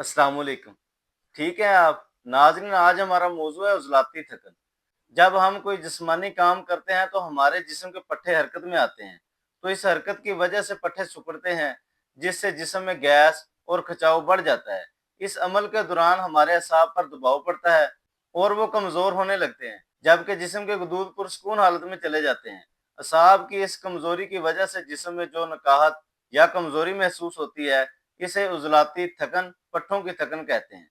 अस्सलाम वालेकुम। ठीक है आप? नाज़रीन, आज हमारा मौज़ू है उज़लाती थकन। जब हम कोई जिस्मानी काम करते हैं तो हमारे जिस्म के पट्टे हरकत में आते हैं। तो इस हरकत की वजह से पट्टे सिकुड़ते हैं, जिससे जिस्म में गैस और खिंचाव बढ़ जाता है। इस अमल के दौरान हमारे असाब पर दबाव पड़ता है और वो कमज़ोर होने लगते हैं, जबकि जिस्म के गुदूद पुरसकून हालत में चले जाते हैं। असाब की इस कमज़ोरी की वजह से जिस्म में जो नकाहत या कमज़ोरी महसूस होती है, इसे उज़लाती थकन, पट्ठों की थकन कहते हैं।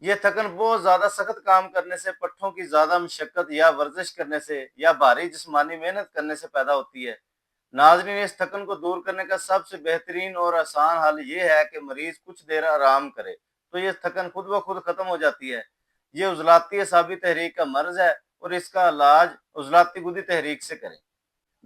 ये थकन बहुत ज़्यादा सख्त काम करने से, पट्ठों की ज़्यादा मशक्कत या वर्जिश करने से या भारी जिस्मानी मेहनत करने से पैदा होती है। नाज़रीन, इस थकन को दूर करने का सबसे बेहतरीन और आसान हल ये है कि मरीज़ कुछ देर आराम करे, तो ये थकन खुद ब खुद ख़त्म हो जाती है। ये उज़लाती असाबी तहरीक का मर्ज़ है और इसका इलाज उज़लाती गुदी तहरीक से करें।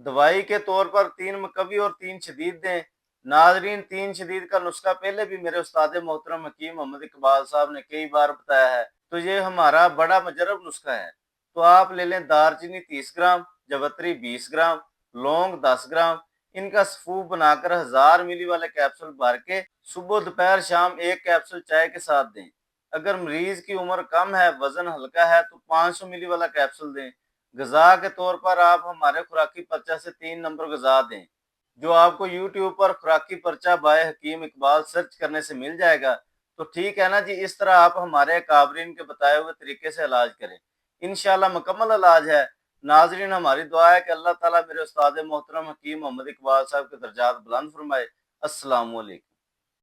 दवाई के तौर पर 3 मुकव्वी और 3 शदीद दें। नाज़रीन, 3 शदीद का नुस्खा पहले भी मेरे उस्ताद मोहतरम हकीम मोहम्मद इकबाल साहब ने कई बार बताया है, तो ये हमारा बड़ा मुजर्रब नुस्खा है। तो आप ले लें दालचीनी 30 ग्राम, जवत्री 20 ग्राम, लौंग 10 ग्राम। इनका सफूफ बनाकर 1000 मिली वाले कैप्सूल भर के सुबह दोपहर शाम एक कैप्सूल चाय के साथ दें। अगर मरीज की उम्र कम है, वजन हल्का है, तो 500 मिली वाला कैप्सूल दें। ग़िज़ा के तौर पर आप हमारे खुराकी पर्चा से 3 नंबर ग़िज़ा दें, जो आपको यूट्यूब पर खुराकी पर्चा बाय हकीम इकबाल सर्च करने से मिल जाएगा। तो ठीक है ना जी, इस तरह आप हमारे अकाबरीन के बताए हुए तरीके से इलाज करें। इंशाअल्लाह मुकम्मल इलाज है। नाज़रीन, हमारी दुआ है कि अल्लाह ताला मेरे उस्ताद मोहतरम हकीम मोहम्मद इकबाल साहब के दर्जात बुलंद फरमाए। अस्सलाम वालेकुम।